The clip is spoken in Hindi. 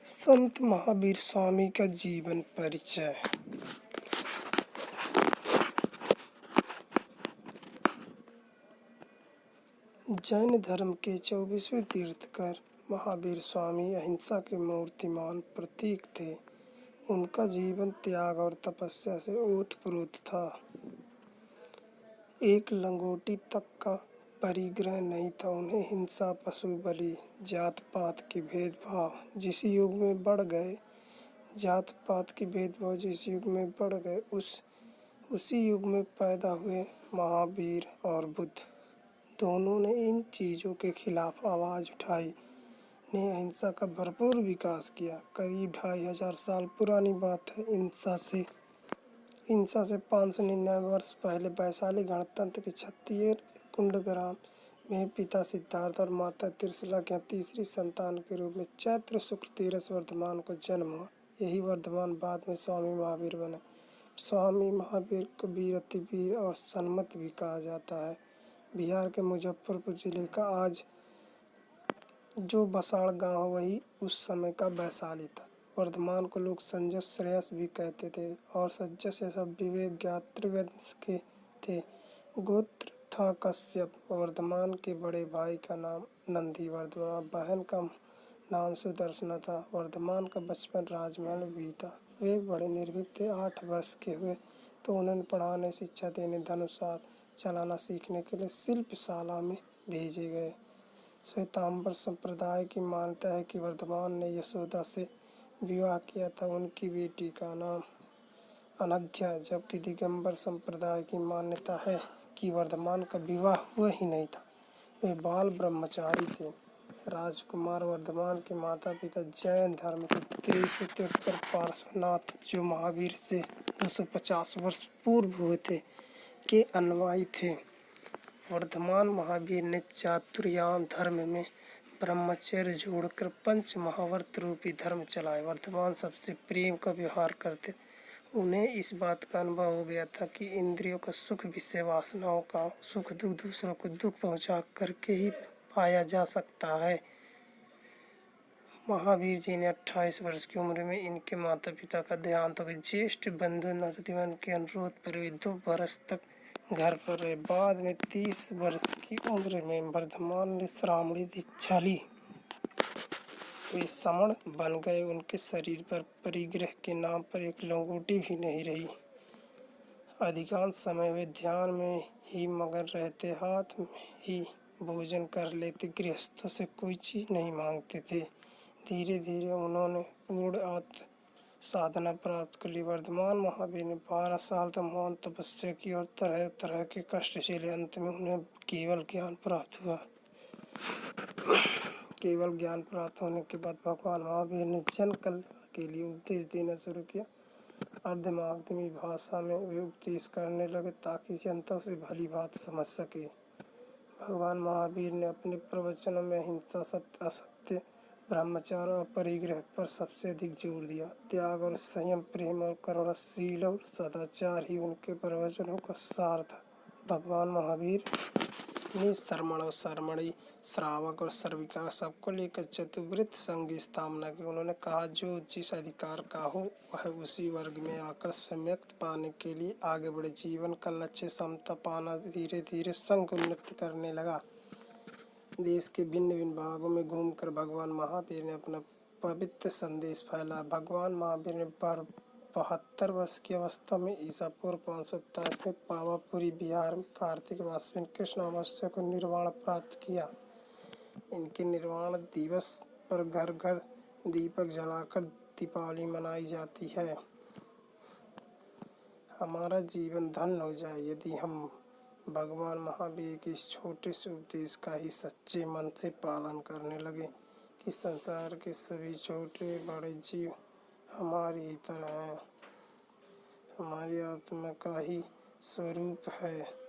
संत महावीर स्वामी का जीवन परिचय। जैन धर्म के 24वें तीर्थंकर महावीर स्वामी अहिंसा के मूर्तिमान प्रतीक थे। उनका जीवन त्याग और तपस्या से ओतप्रोत था। एक लंगोटी तक का परिग्रह नहीं था उन्हें। हिंसा, पशु बलि, जात पात के भेदभाव जिस युग में बढ़ गए उसी युग में पैदा हुए महावीर और बुद्ध। दोनों ने इन चीज़ों के खिलाफ आवाज़ उठाई, ने अहिंसा का भरपूर विकास किया। करीब 2500 साल पुरानी बात है। हिंसा से 599 वर्ष पहले वैशाली गणतंत्र के क्षत्रिय कुंडग्राम में पिता सिद्धार्थ और माता त्रिशला के तीसरी संतान के रूप में चैत्र शुक्ल 13 वर्धमान को जन्म हुआ। यही वर्धमान बाद में स्वामी महावीर बने। स्वामी महावीर को वीर, अतिवीर और सन्मत भी कहा जाता है। बिहार के मुजफ्फरपुर जिले का आज जो बसाड़ गांव वही उस समय का वैशाली था। वर्धमान को लोग संजय श्रेयस भी कहते थे और सज्जय से सब विवेक ज्ञात्र वंश के थे। गोत्र था कश्यप। वर्धमान के बड़े भाई का नाम नंदी वर्धमान, बहन का नाम सुदर्शना था। वर्धमान का बचपन राजमहल में बीता। वे बड़े निर्भीक थे। 8 वर्ष के हुए तो उन्हें पढ़ाने, शिक्षा देने, धनुष चलाना सीखने के लिए शिल्पशाला में भेजे गए। श्वेतांबर संप्रदाय की मान्यता है कि वर्धमान ने यशोदा से विवाह किया था। उनकी बेटी का नाम अनघ्या, जबकि दिगंबर संप्रदाय की मान्यता है कि वर्धमान का विवाह हुआ ही नहीं था, वे बाल ब्रह्मचारी थे। राजकुमार वर्धमान के माता पिता जैन धर्म के 23वें तीर्थंकर पार्श्वनाथ, जो महावीर से 250 वर्ष पूर्व हुए थे, के अनुयायी थे। वर्धमान महावीर ने चातुर्याम धर्म में ब्रह्मचर्य जोड़कर पंच महाव्रत रूपी धर्म चलाए। वर्धमान सबसे प्रेम का व्यवहार करते। उन्हें इस बात का अनुभव हो गया था कि इंद्रियों का सुख, विषय वासनाओं का सुख दुख दूसरों को दुख पहुंचा करके ही पाया जा सकता है। महावीर जी ने 28 वर्ष की उम्र में इनके माता पिता का देहांत हो गया। ज्येष्ठ बंधु नरदिवन के अनुरोध पर वे 2 वर्ष तक घर पर रहे। बाद में 30 वर्ष की उम्र में वर्धमान ने श्रामणी दीक्षा ली। वे समण बन गए। उनके शरीर पर परिग्रह के नाम पर एक लंगोटी भी नहीं रही। अधिकांश समय वे ध्यान में ही मगन रहते, हाथ में ही भोजन कर लेते, गृहस्थों से कोई चीज़ नहीं मांगते थे। धीरे धीरे उन्होंने पूर्ण आत्म साधना प्राप्त कर ली। वर्धमान महावीर ने 12 साल तक मौन तपस्या की और तरह तरह के कष्ट झेले। अंत में उन्हें केवल ज्ञान प्राप्त हुआ। केवल ज्ञान प्राप्त होने के बाद भगवान महावीर ने जन कल्याण के लिए उपदेश देना शुरू किया। अर्धमागधी भाषा में वे उपदेश करने लगे ताकि जनता उसे भली भांति समझ सके। भगवान महावीर ने अपने प्रवचनों में अहिंसा, सत्य, असत्य, ब्रह्मचर्य और परिग्रह पर सबसे अधिक जोर दिया। त्याग और संयम, प्रेम और करुणाशील और सदाचार ही उनके प्रवचनों का सार था। भगवान महावीर ने श्रमण और शर्मणी, श्रावक और श्रविका सबको लेकर चतुर्वृत्त संघ की स्थापना की। उन्होंने कहा, जो जिस अधिकार का हो वह उसी वर्ग में आकर सम्यक्त पाने के लिए आगे बढ़े। जीवन का लक्ष्य समता पाना। धीरे धीरे संघ उन्नति करने लगा। देश के भिन्न भिन्न भागों में घूमकर भगवान महावीर ने अपना पवित्र संदेश फैलाया। भगवान महावीर ने 72 वर्ष की अवस्था में ईसा पूर्व 527 में पावापुरी बिहार में कार्तिक मास में कृष्ण अमावस्या को निर्वाण प्राप्त किया। इनके निर्वाण दिवस पर घर घर दीपक जलाकर दीपावली मनाई जाती है। हमारा जीवन धन्य हो जाए यदि हम भगवान महावीर के इस छोटे से उपदेश का ही सच्चे मन से पालन करने लगे कि संसार के सभी छोटे बड़े जीव हमारी ही तरह हैं, हमारी आत्मा का ही स्वरूप है।